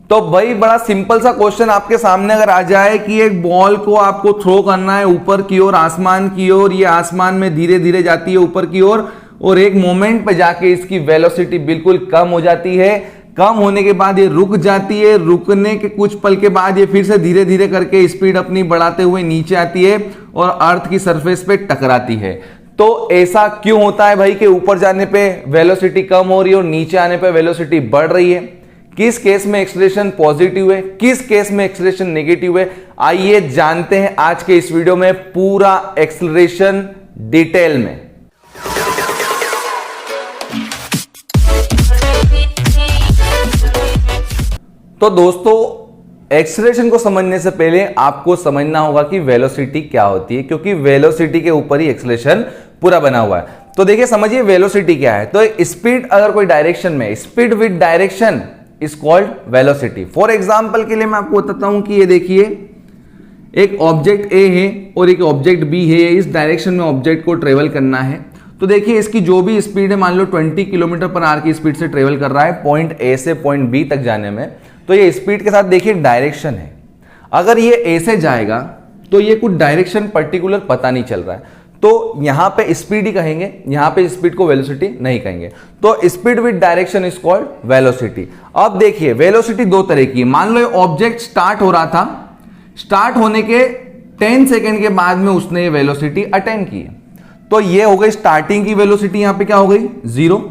तो भाई बड़ा सिंपल सा क्वेश्चन आपके सामने अगर आ जाए कि एक बॉल को आपको थ्रो करना है ऊपर की ओर, आसमान की ओर, ये आसमान में धीरे धीरे जाती है ऊपर की ओर और एक मोमेंट पे जाके इसकी वेलोसिटी बिल्कुल कम हो जाती है, कम होने के बाद ये रुक जाती है, रुकने के कुछ पल के बाद ये फिर से धीरे धीरे करके स्पीड अपनी बढ़ाते हुए नीचे आती है और अर्थ की सरफेस पे टकराती है। तो ऐसा क्यों होता है भाई कि ऊपर जाने पे वेलोसिटी कम हो रही है और नीचे आने पे वेलोसिटी बढ़ रही है? किस केस में एक्सेलरेशन पॉजिटिव है, किस केस में एक्सेलरेशन नेगेटिव है, आइए जानते हैं आज के इस वीडियो में पूरा एक्सेलरेशन डिटेल में। तो दोस्तों एक्सेलरेशन को समझने से पहले आपको समझना होगा कि वेलोसिटी क्या होती है, क्योंकि वेलोसिटी के ऊपर ही एक्सेलरेशन पूरा बना हुआ है। तो देखिए समझिए वेलोसिटी क्या है। तो स्पीड अगर कोई डायरेक्शन में, speed with direction is called velocity. For example के लिए मैं आपको बताता हूं कि ये देखिए एक ऑब्जेक्ट ए है और एक ऑब्जेक्ट बी है, इस डायरेक्शन में ऑब्जेक्ट को ट्रेवल करना है। तो देखिए इसकी जो भी स्पीड है, मान लो 20 किलोमीटर पर आवर की स्पीड से ट्रेवल कर रहा है पॉइंट ए से पॉइंट बी तक जाने में। तो ये स्पीड के साथ देखिए डायरेक्शन है, अगर ये ए से जाएगा तो ये कुछ डायरेक्शन पर्टिकुलर पता नहीं चल रहा है, तो यहां पे स्पीड ही कहेंगे, यहां पे स्पीड को वेलोसिटी नहीं कहेंगे। तो speed with direction is called velocity. अब देखिए वेलोसिटी दो तरह की है। मान लो ये ऑब्जेक्ट स्टार्ट हो रहा था, स्टार्ट होने के 10 सेकेंड के बाद में उसने ये वेलोसिटी अटेन की है, तो ये हो गई स्टार्टिंग की वेलोसिटी, यहां पे क्या हो गई 0,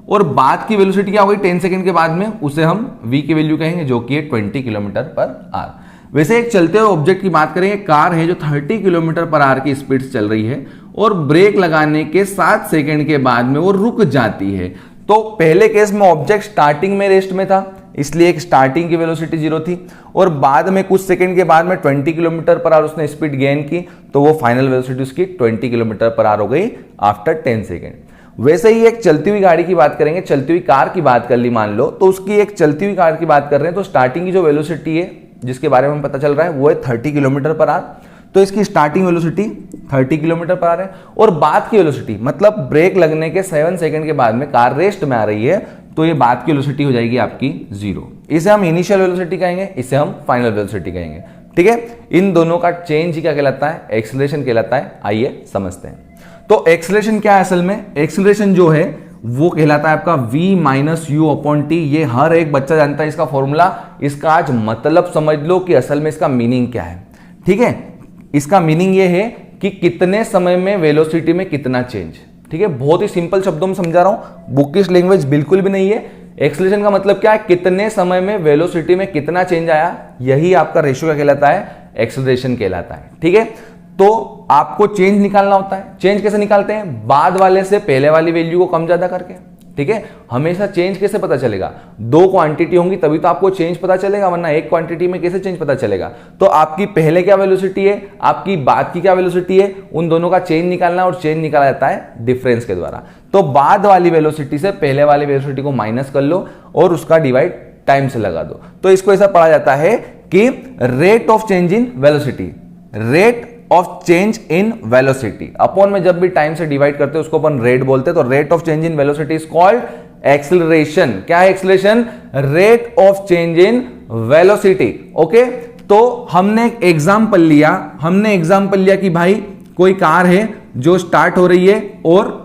और बाद की वेलोसिटी क्या हो गई 10 सेकेंड के बाद में, उसे हम v की वैल्यू कहेंगे जो कि है 20 किलोमीटर पर आवर। वैसे एक चलते हुए ऑब्जेक्ट की बात करेंगे, कार है जो 30 किलोमीटर पर आवर की स्पीड से चल रही है और ब्रेक लगाने के 7 सेकेंड के बाद में वो रुक जाती है। तो पहले केस में ऑब्जेक्ट स्टार्टिंग में रेस्ट में था, इसलिए एक स्टार्टिंग की वेलोसिटी 0 थी, और बाद में कुछ सेकंड के बाद में 20 किलोमीटर पर आवर उसने स्पीड गेन की, तो वो फाइनल वेलोसिटी उसकी 20 किलोमीटर पर आवर हो गई आफ्टर 10 सेकेंड। वैसे ही एक चलती हुई गाड़ी की बात करेंगे, चलती हुई कार की बात कर ली मान लो, तो उसकी एक चलती हुई कार की बात कर रहे हैं, तो स्टार्टिंग की जो वेलोसिटी है जिसके बारे में पता चल रहा है वो है 30 किलोमीटर पर आवर। तो इसकी starting velocity 30 kilometre per hour है, और बाद की वेलोसिटी मतलब ब्रेक लगने के 7 सेकंड के बाद में कार रेस्ट में आ रही है, तो ये बाद की वेलोसिटी हो जाएगी आपकी 0। इसे हम इनिशियल वेलोसिटी कहेंगे, इसे हम फाइनल वेलोसिटी कहेंगे। ठीक है, इन दोनों का चेंज ही क्या कहलाता है? एक्सेलरेशन कहलाता है। आइए समझते हैं। तो एक्सेलरेशन क्या है असल में? एक्सेलरेशन जो है वो कहलाता है आपका v minus you upon T. ये हर एक बच्चा जानता है इसका फॉर्मूला, इसका आज मतलब समझ लो कि असल में इसका मीनिंग क्या है। ठीक है, इसका मीनिंग ये है कि कितने समय में वेलोसिटी में कितना चेंज। ठीक है, बहुत ही सिंपल शब्दों में समझा रहा हूं, बुकिश लैंग्वेज बिल्कुल भी नहीं है। एक्सेलरेशन का मतलब क्या है? कितने समय में वेलोसिटी में कितना चेंज आया, यही आपका रेशियो क्या कहलाता है? एक्सेलरेशन कहलाता है। ठीक है, तो आपको चेंज निकालना होता है। चेंज कैसे निकालते हैं? बाद वाले से पहले वाली वैल्यू को कम ज्यादा करके। ठीक है, हमेशा चेंज कैसे पता चलेगा? दो क्वांटिटी होंगी तभी तो आपको चेंज पता चलेगा, वरना एक क्वांटिटी में कैसे चेंज पता चलेगा? तो आपकी पहले क्या वेलोसिटी है, आपकी बाद की क्या वेलोसिटी है, उन दोनों का चेंज निकालना, और चेंज निकाला जाता है डिफरेंस के द्वारा। तो बाद वाली वेलोसिटी से पहले वाली वेलोसिटी को माइनस कर लो और उसका डिवाइड टाइम से लगा दो। तो इसको ऐसा पढ़ा जाता है कि rate of change in velocity, rate of change in velocity upon में जब भी टाइम से डिवाइड करते हैं उसको अपन रेट बोलते हैं। तो rate of change in velocity is called acceleration. क्या है acceleration? Rate of change in velocity. Okay, तो हमने एक एग्जांपल लिया कि भाई कोई कार है जो स्टार्ट हो रही है और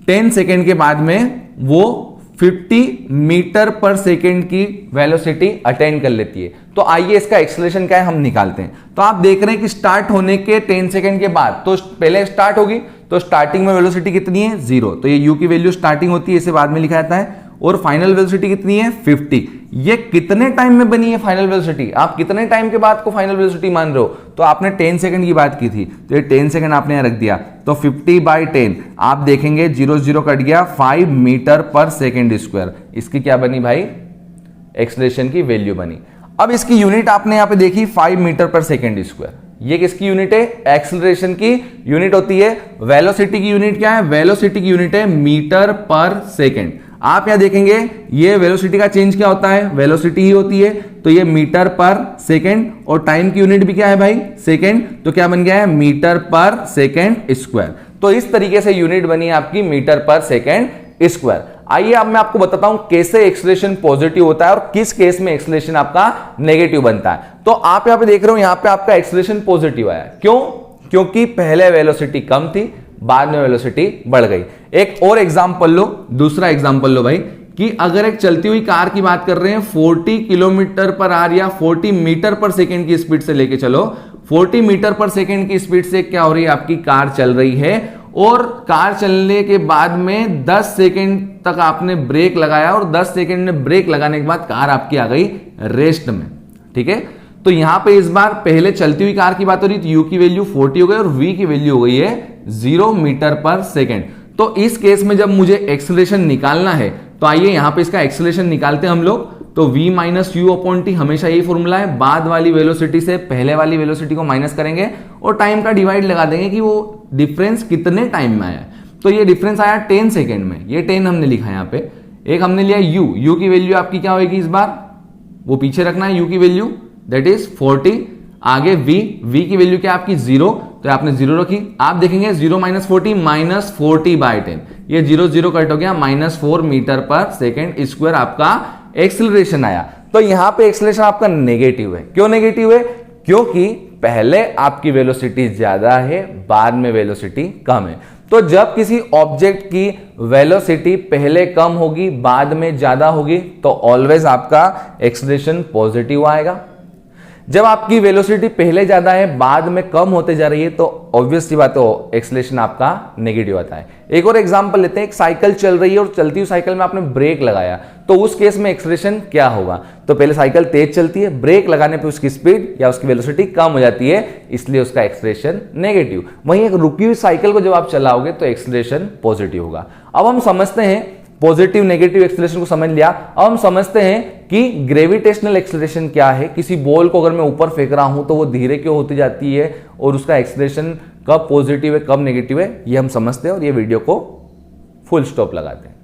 10 सेकेंड के बाद में वो 50 मीटर पर सेकेंड की वेलोसिटी अटेन कर लेती है। तो आइए इसका एक्सेलरेशन क्या है हम निकालते हैं। तो आप देख रहे हैं कि स्टार्ट होने के 10 सेकेंड के बाद, तो पहले स्टार्ट होगी तो स्टार्टिंग में वेलोसिटी कितनी है? 0। तो ये u की वैल्यू स्टार्टिंग होती है, इसे बाद में लिखा जाता है। और फाइनल वेलोसिटी कितनी है? 50। ये कितने टाइम में बनी है फाइनल वेलोसिटी? आप कितने टाइम के बाद को फाइनल वेलोसिटी मान रहे हो? तो आपने 10 सेकंड की बात की थी, तो ये 10 सेकंड आपने यहां रख दिया, तो 50/10 आप देखेंगे 0 0 कट गया, 5 मीटर पर सेकेंड स्क्वायर। इसकी क्या बनी भाई? एक्सेलरेशन की वैल्यू बनी। अब इसकी यूनिट आपने यहां पे देखी 5 मीटर पर सेकेंड स्क्वायर। ये किसकी यूनिट है? एक्सेलरेशन की यूनिट होती है। वेलोसिटी की यूनिट क्या है? वेलोसिटी की यूनिट है मीटर पर सेकेंड। आप यहां देखेंगे ये वेलोसिटी का चेंज क्या होता है? वेलोसिटी ही होती है, तो ये मीटर पर सेकेंड, और टाइम की यूनिट भी क्या है भाई? सेकेंड। तो क्या बन गया है? मीटर पर सेकेंड स्क्वायर। तो इस तरीके से यूनिट बनी आपकी मीटर पर सेकेंड स्क्वायर। आइए अब मैं आपको बताता हूं कैसे एक्सेलरेशन पॉजिटिव होता है और किस केस में एक्सेलरेशन आपका नेगेटिव बनता है। तो आप यहां पे देख रहे हो, यहां पे आपका एक्सेलरेशन पॉजिटिव आया। क्यों? क्योंकि पहले वेलोसिटी कम थी, बाद में वेलोसिटी बढ़ गई। एक और एग्जांपल लो, दूसरा एग्जांपल लो भाई, कि अगर एक चलती हुई कार की बात कर रहे हैं 40 किलोमीटर पर आवर या 40 मीटर पर सेकेंड की स्पीड से लेके चलो, 40 मीटर पर सेकेंड की स्पीड से क्या हो रही है, आपकी कार चल रही है और कार चलने के बाद में 10 सेकेंड तक आपने ब्रेक लगाया और 10 सेकेंड में ब्रेक लगाने के बाद कार आपकी आ गई रेस्ट में। ठीक है, तो यहां पे इस बार पहले चलती हुई कार की बात हो रही थी, u की वैल्यू 40 हो गई और v की वैल्यू हो गई है 0 मीटर पर सेकेंड। तो इस केस में जब मुझे एक्सेलरेशन निकालना है तो आइए यहां पे इसका एक्सेलरेशन निकालते हैं हम लोग। तो v minus you upon T हमेशा यही फॉर्मूला है, बाद वाली वेलोसिटी से पहले वाली वेलोसिटी को माइनस करेंगे और टाइम का डिवाइड लगा देंगे कि वो डिफरेंस कितने टाइम में आया। तो ये डिफरेंस आया 10 सेकेंड में, ये 10 हमने लिखा यहाँ पे। एक हमने लिया u की वैल्यू आपकी क्या होगी इस बार, वो पीछे रखना है, u की वैल्यू दैट इज 40। आगे v की वैल्यू क्या आपकी 0, तो आपने 0 रखी। आप देखेंगे 0 माइनस 40 माइनस 40 बाई 10, ये 0 कट हो गया, -4 मीटर पर सेकेंड स्क्वायर आपका एक्सेलरेशन आया। तो यहां पे एक्सेलरेशन आपका नेगेटिव है। क्यों नेगेटिव है? क्योंकि पहले आपकी वेलोसिटी ज्यादा है, बाद में वेलोसिटी कम है। तो जब किसी ऑब्जेक्ट की वेलोसिटी पहले कम होगी, बाद में ज्यादा होगी, तो ऑलवेज आपका एक्सेलरेशन पॉजिटिव आएगा। जब आपकी वेलोसिटी पहले ज्यादा है, बाद में कम होते जा रही है, तो ऑब्वियस सी बात है एक्सेलरेशन आपका नेगेटिव आता है। एक और एग्जांपल लेते हैं, एक साइकिल चल रही है और चलती हुई साइकिल में आपने ब्रेक लगाया, तो उस केस में एक्सेलरेशन क्या होगा? तो पहले साइकिल तेज चलती है, ब्रेक लगाने पे उसकी स्पीड या उसकी वेलोसिटी कम हो जाती है, इसलिए उसका एक्सेलरेशन नेगेटिव। वहीं एक रुकी हुई साइकिल को जब आप चलाओगे तो एक्सेलरेशन पॉजिटिव होगा। अब हम समझते हैं, पॉजिटिव नेगेटिव एक्सेलरेशन को समझ लिया, अब हम समझते हैं कि ग्रेविटेशनल एक्सेलरेशन क्या है। किसी बॉल को अगर मैं ऊपर फेंक रहा हूं तो वो धीरे क्यों होती जाती है और उसका एक्सेलरेशन कब पॉजिटिव है कब नेगेटिव है, ये हम समझते हैं और ये वीडियो को फुल स्टॉप लगाते हैं।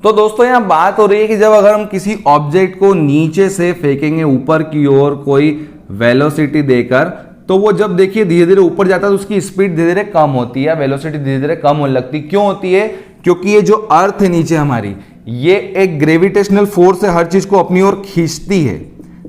तो दोस्तों यहां बात हो रही है कि जब अगर हम किसी ऑब्जेक्ट को नीचे से फेंकेंगे ऊपर की ओर कोई वेलोसिटी देकर, तो वो जब देखिए धीरे धीरे ऊपर जाता है तो उसकी स्पीड धीरे धीरे कम होती है, वेलोसिटी धीरे धीरे कम होने लगती है। क्यों होती है? क्योंकि ये जो अर्थ है नीचे हमारी, ये एक ग्रेविटेशनल फोर्स से हर चीज को अपनी ओर खींचती है।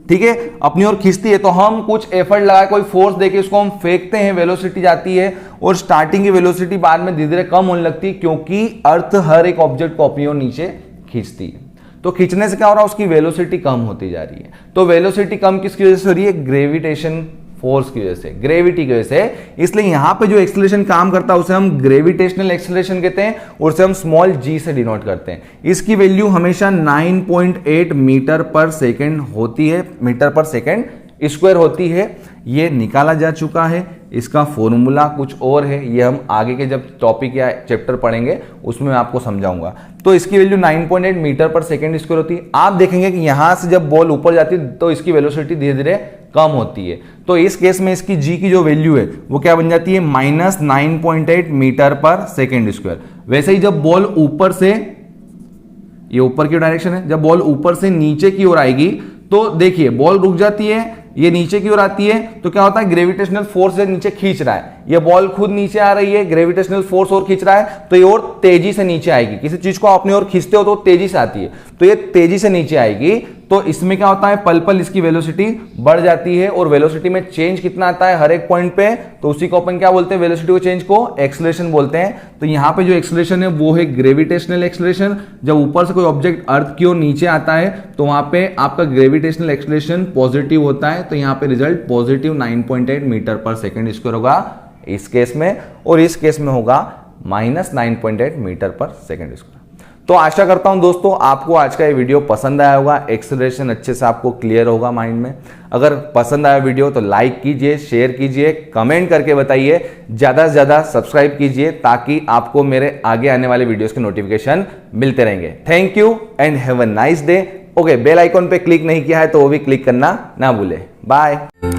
ठीक है, अपनी ओर खींचती है, तो हम कुछ एफर्ट लगा कोई फोर्स देके उसको हम फेंकते हैं, वेलोसिटी जाती है और स्टार्टिंग की वेलोसिटी बाद में धीरे धीरे कम होने लगती है, क्योंकि अर्थ हर एक ऑब्जेक्ट को अपनी ओर नीचे खींचती है। तो खींचने से क्या हो रहा है, उसकी वेलोसिटी कम होती जा रही है। तो वेलोसिटी कम किसकी वजह से हो रही है? ग्रेविटेशन फोर्स की वजह से, ग्रेविटी की वजह से। इसलिए यहां पे जो एक्सेलरेशन काम करता है उसे हम ग्रेविटेशनल एक्सेलरेशन कहते हैं और उसे हम स्मॉल g से डिनोट करते हैं। इसकी वैल्यू हमेशा 9.8 मीटर पर सेकेंड होती है, मीटर पर सेकेंड स्क्वायर होती है। ये निकाला जा चुका है, इसका फॉर्मूला कुछ और है, ये हम आगे के जब टॉपिक या चैप्टर पढ़ेंगे उसमें मैं आपको समझाऊंगा। तो इसकी वैल्यू 9.8 मीटर पर सेकेंड स्क्वायर होती है। आप देखेंगे कि यहां से जब बॉल ऊपर जाती है तो इसकी वेलोसिटी धीरे धीरे कम होती है। तो इस केस में इसकी g की जो वैल्यू है वो क्या बन जाती है? -9.8 मीटर पर सेकेंड स्क्वायर। वैसे ही जब बॉल ऊपर से, ये ऊपर की डायरेक्शन है, जब बॉल ऊपर से नीचे की ओर आएगी तो देखिए बॉल रुक जाती है, ये नीचे की ओर आती है, तो क्या होता है? ग्रेविटेशनल फोर्स से नीचे खींच रहा है, ये बॉल खुद नीचे आ रही है, ग्रेविटेशनल फोर्स और खींच रहा है, तो ये और तेजी से नीचे आएगी। किसी चीज को अपनी ओर खींचते हो तो तेजी से आती है, तो ये तेजी से नीचे आएगी। तो इसमें क्या होता है? पल पल इसकी वेलोसिटी बढ़ जाती है और वेलोसिटी में चेंज कितना आता है हर एक पॉइंट पे, तो उसी को अपन क्या बोलते हैं? वेलोसिटी को चेंज को एक्सेलरेशन बोलते हैं। तो यहां पे जो एक्सेलरेशन है वो है ग्रेविटेशनल एक्सेलरेशन। जब ऊपर से कोई ऑब्जेक्ट अर्थ की ओर नीचे आता है तो वहां पे आपका ग्रेविटेशनल एक्सेलरेशन पॉजिटिव होता है, तो यहां पे रिजल्ट पॉजिटिव 9.8 मीटर पर सेकेंड स्क्वायर होगा इस केस में, और इस केस में होगा -9.8 मीटर पर सेकेंड स्क्वायर। तो आशा करता हूं दोस्तों आपको आज का ये वीडियो पसंद आया होगा, एक्सेलरेशन अच्छे से आपको क्लियर होगा माइंड में। अगर पसंद आया वीडियो तो लाइक कीजिए, शेयर कीजिए, कमेंट करके बताइए, ज्यादा से ज्यादा सब्सक्राइब कीजिए ताकि आपको मेरे आगे आने वाले वीडियोस के नोटिफिकेशन मिलते रहेंगे। Thank you and have a nice day. Okay, bell icon पे क्लिक नहीं किया है तो वो भी क्लिक करना ना भूले। बाय।